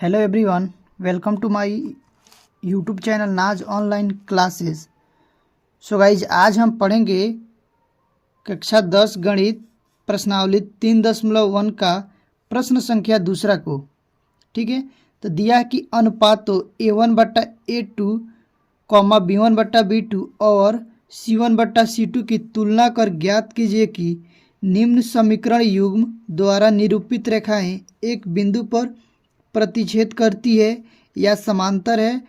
Hello everyone, welcome to my YouTube channel Naaz online classes. So guys, आज हम पढ़ेंगे कक्षा 10 गणित प्रश्नावली 3.1 का प्रश्न संख्या दूसरा को। ठीक है, तो दिया है कि अनुपातों A1/A2, B1/B2 और C1/C2 की तुलना कर ज्ञात कीजिए कि निम्न समीकरण युग्म द्वारा निरूपित रेखाएं एक बिंदु पर प्रतिच्छेद करती है या समांतर है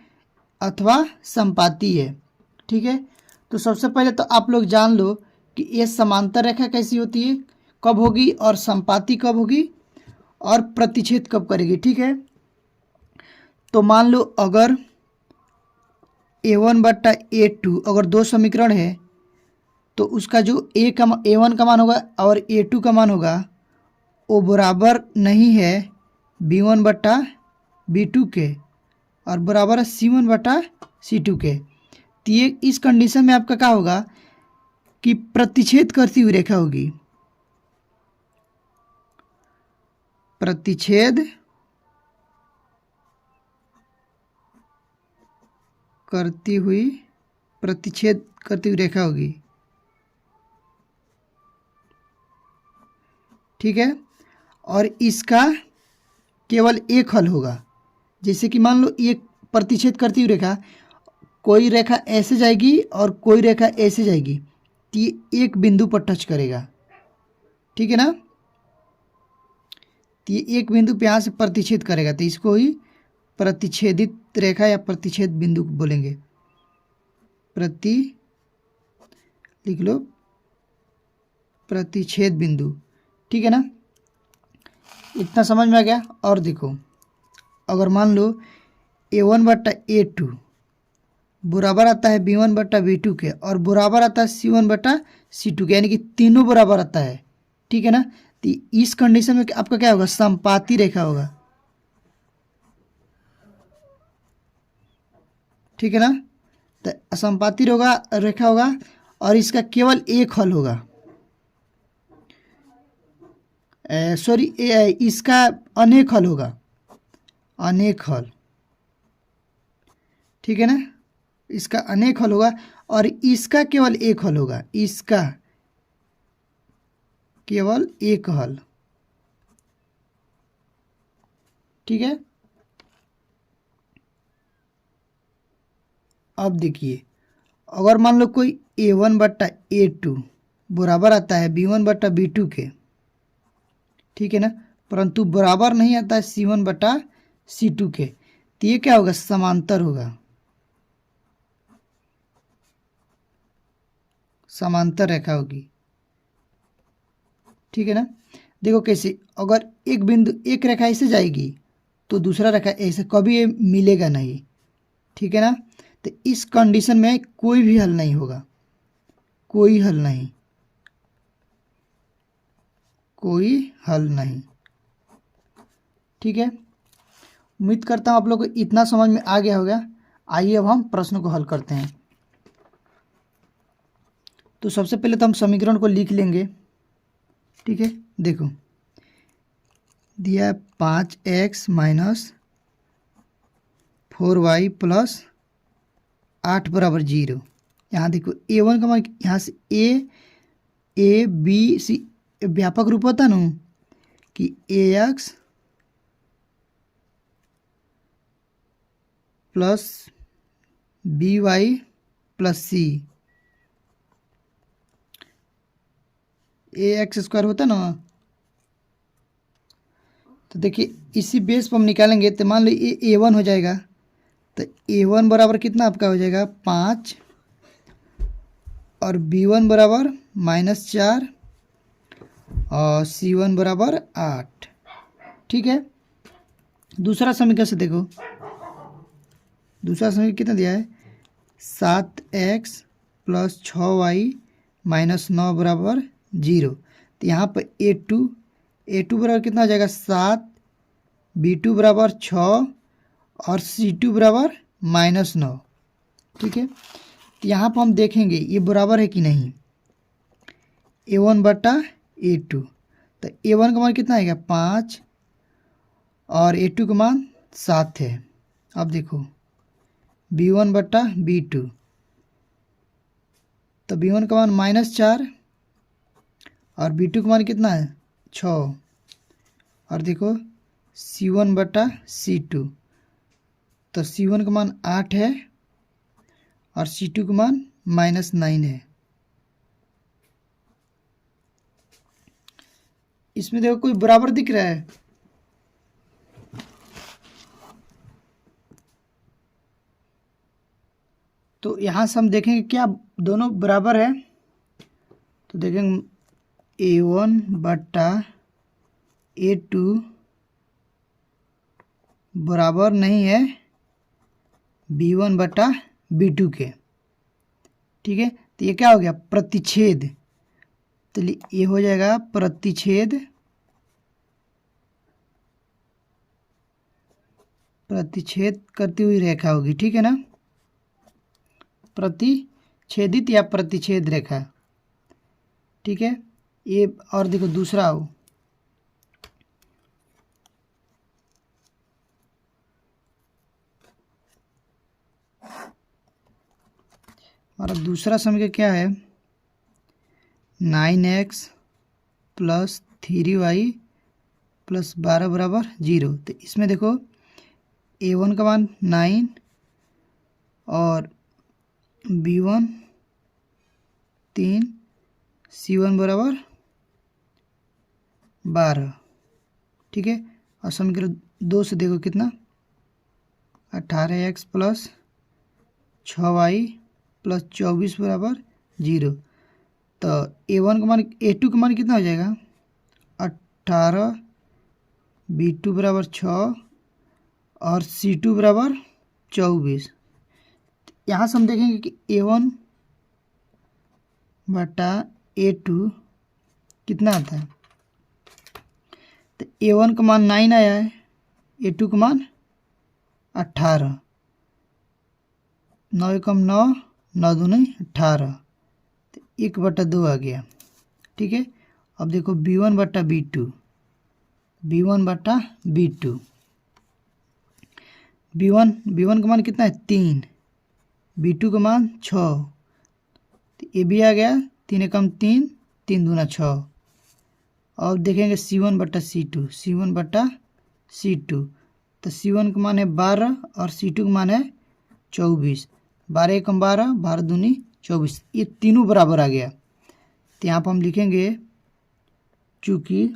अथवा संपाती है। ठीक है, तो सबसे पहले तो आप लोग जान लो कि ये समांतर रेखा कैसी होती है, कब होगी, और संपाती कब होगी, और प्रतिच्छेद कब करेगी। ठीक है, तो मान लो अगर A1/A2 अगर दो समीकरण है तो उसका जो A1 का मान होगा और A2 का मान होगा वो बराबर नहीं है B1/B2 के और बराबर है C1/C2 के। तो ये इस कंडीशन में आपका क्या होगा कि प्रतिच्छेद करती हुई रेखा होगी, प्रतिच्छेद करती हुई रेखा होगी। ठीक है, और इसका केवल एक हल होगा। जैसे कि मान लो ये प्रतिच्छेद करती हुई रेखा, कोई रेखा ऐसे जाएगी और कोई रेखा ऐसे जाएगी, तो ये एक बिंदु पर टच करेगा। ठीक है ना, तो ये एक बिंदु पे यहाँ से प्रतिच्छेद करेगा, तो इसको ही प्रतिच्छेदित रेखा या प्रतिच्छेद बिंदु बोलेंगे। लिख लो प्रतिच्छेद बिंदु। ठीक है ना, इतना समझ में आ गया। और देखो, अगर मान लो A1/A2 बराबर आता है B1/B2 के और बराबर आता है C1/C2 के, यानी कि तीनों बराबर आता है। ठीक है ना, तो इस कंडीशन में आपका क्या होगा, संपाती रेखा होगा। ठीक है ना, तो संपाती रेखा होगा और इसका केवल एक हल होगा। सॉरी, इसका अनेक हल होगा, अनेक हल। ठीक है ना, इसका अनेक हल होगा और इसका केवल एक हल होगा, इसका केवल एक हल। ठीक है, अब देखिए, अगर मान लो कोई A1/A2 बराबर आता है B1/B2 के, ठीक है ना, परंतु बराबर नहीं आता है C1/C2 के, तो ये क्या होगा, समांतर होगा, समांतर रेखा होगी। ठीक है ना, देखो कैसे, अगर एक बिंदु एक रेखा ऐसे जाएगी तो दूसरा रेखा ऐसे, कभी ये मिलेगा नहीं। ठीक है ना, तो इस कंडीशन में कोई भी हल नहीं होगा, कोई हल नहीं, कोई हल नहीं। ठीक है, उम्मीद करता हूँ आप लोग को इतना समझ में आ गया होगा। आइए अब हम प्रश्न को हल करते हैं। तो सबसे पहले तो हम समीकरण को लिख लेंगे। ठीक है, देखो दिया 5x - 4y + 8 = 0। यहाँ देखो A1 का मान, यहाँ से A B C व्यापक रूप होता ना कि AX + BY + C, AX² होता ना। तो देखिए इसी बेस पर हम निकालेंगे, तो मान लो ये A1 हो जाएगा, तो A1 बराबर कितना आपका हो जाएगा 5 और B1 बराबर -4 और C1 बराबर 8। ठीक है, दूसरा समीकरण से देखो, दूसरा समीकरण कितना दिया है, 7x + 6y - 9 = 0। तो यहाँ पर A2 बराबर कितना हो जाएगा 7, B2 बराबर 6 और C2 बराबर -9। ठीक है, तो यहाँ पर हम देखेंगे ये बराबर है कि नहीं, A1/A2। तो A1 का मान कितना आएगा 5 और A2 का मान 7 है। अब देखो b1/b2, तो b1 का मान -4 और b2 का मान कितना है 6। और देखो c1/c2, तो c1 का मान 8 है और c2 का मान -9 है। इसमें देखो कोई बराबर दिख रहा है, तो यहाँ से हम देखेंगे क्या दोनों बराबर है। तो देखेंगे a1/a2 बराबर नहीं है b1/b2 के। ठीक है, तो ये क्या हो गया प्रतिच्छेद। तो ये हो जाएगा प्रतिच्छेद करती हुई रेखा होगी। ठीक है ना, प्रतिच्छेदित या प्रतिच्छेद रेखा। ठीक है, ये और देखो दूसरा हो, हमारा दूसरा समीकरण क्या है 9x + 3y + 12 = 0। तो इसमें देखो a1 का मान 9 और b1 3, c1 = 12। ठीक है, और समीकरण 2 से देखो कितना 18x + 6y + 24 = 0। तो a1 का मान a2 का मान कितना हो जाएगा 18, b2 = 6 और c2 = 24। यहाँ से हम देखेंगे कि a1/a2 कितना आता है। तो a1 का मान 9 आया है, a2 का मान 18, 9 × 9, 9 दूनी 18, तो 1/2 आ गया। ठीक है, अब देखो b1/b2, b1/b2, b1 का मान कितना है 3, b2 का मान 6, तो ये भी आ गया 3 × 3, 3 दूना 6। अब देखेंगे c1/c2, c1/c2, तो c1 का मान है 12 और c2 का मान है 24, 12 × 12, 12 दूनी 24, ये तीनों बराबर आ गया। तो यहाँ पर हम लिखेंगे चूँकि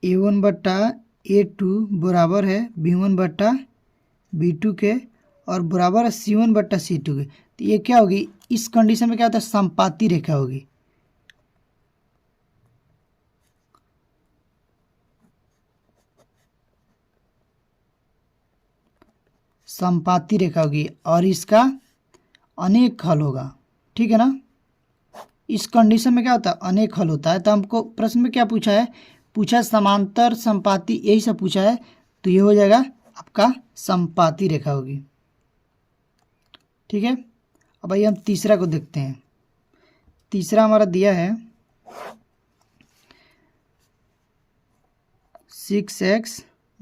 a1/a2 बराबर है b1/b2 के और बराबर है c1/c2 के, तो ये क्या होगी इस कंडीशन में क्या होता है समपाती रेखा होगी। समपाती रेखा होगी और इसका अनेक हल होगा। ठीक है ना, इस कंडीशन में क्या होता है अनेक हल होता है। तो हमको प्रश्न में क्या पूछा है, समांतर समपाती, यही सब पूछा है, तो ये हो जाएगा आपका समपाती रेखा होगी। ठीक है, अब आइए हम तीसरा को देखते हैं। तीसरा हमारा दिया है 6x -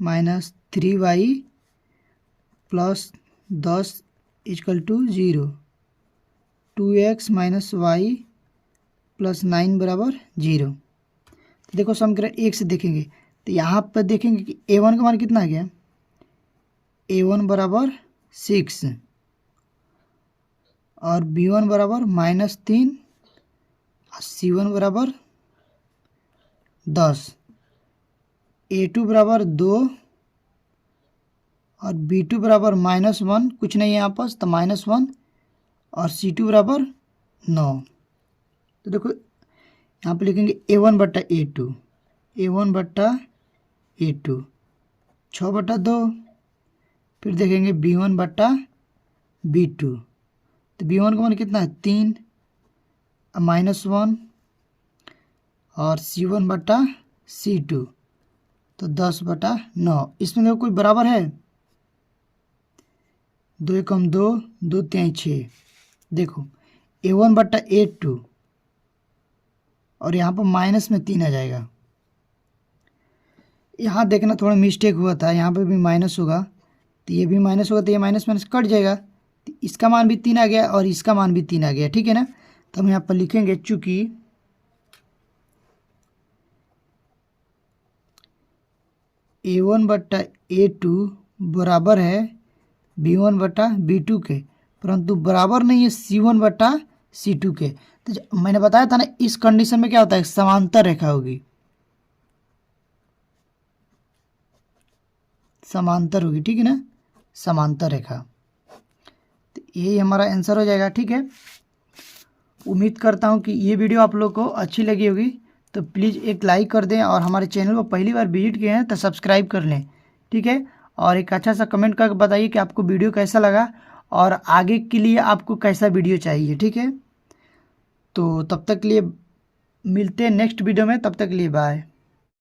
3y + 10 = 0, 2x - y + 9 = 0। तो देखो समीकरण 1 से देखेंगे, तो यहाँ पर देखेंगे कि a1 का मान कितना आ गया a1 = 6 और b1 = -3 और c1 = 10, a2 = 2 और b2 = -1, कुछ नहीं है यहाँ पास, तो -1 और c2 = 9। तो देखो यहाँ पे लिखेंगे a1/a2, a1/a2 6/2, फिर देखेंगे b1/b2, तो b1 का मान कितना है 3 -1 और c1/c2, तो 10/9। इसमें देखो कोई बराबर है 2 × 2, 2 × 3 6। देखो a1/a2 और यहाँ पर माइनस में 3 आ जाएगा, यहाँ देखना थोड़ा मिस्टेक हुआ था, यहाँ पे भी माइनस होगा तो ये भी माइनस होगा, तो ये माइनस माइनस कट जाएगा, तो इसका मान भी 3 आ गया और इसका मान भी 3 आ गया, ठीक है ना। तो हम यहाँ पर लिखेंगे चूँकि A1/A2 बराबर है B1/B2 के, परंतु बराबर नहीं है C1/C2 के। तो मैंने बताया था ना, इस कंडीशन में क्या होता है, समांतर रेखा होगी, समांतर होगी, ठीक है ना, समांतर रेखा। तो यही हमारा आंसर हो जाएगा, ठीक है। उम्मीद करता हूँ कि ये वीडियो आप लोग को अच्छी लगी होगी, तो प्लीज़ एक लाइक कर दें और हमारे चैनल को पहली बार विजिट किए हैं तो सब्सक्राइब कर लें, ठीक है। और एक अच्छा सा कमेंट करके बताइए कि आपको वीडियो कैसा लगा और आगे के लिए आपको कैसा वीडियो चाहिए, ठीक है। तो तब तक के लिए मिलते हैं नेक्स्ट वीडियो में, तब तक के लिए बाय।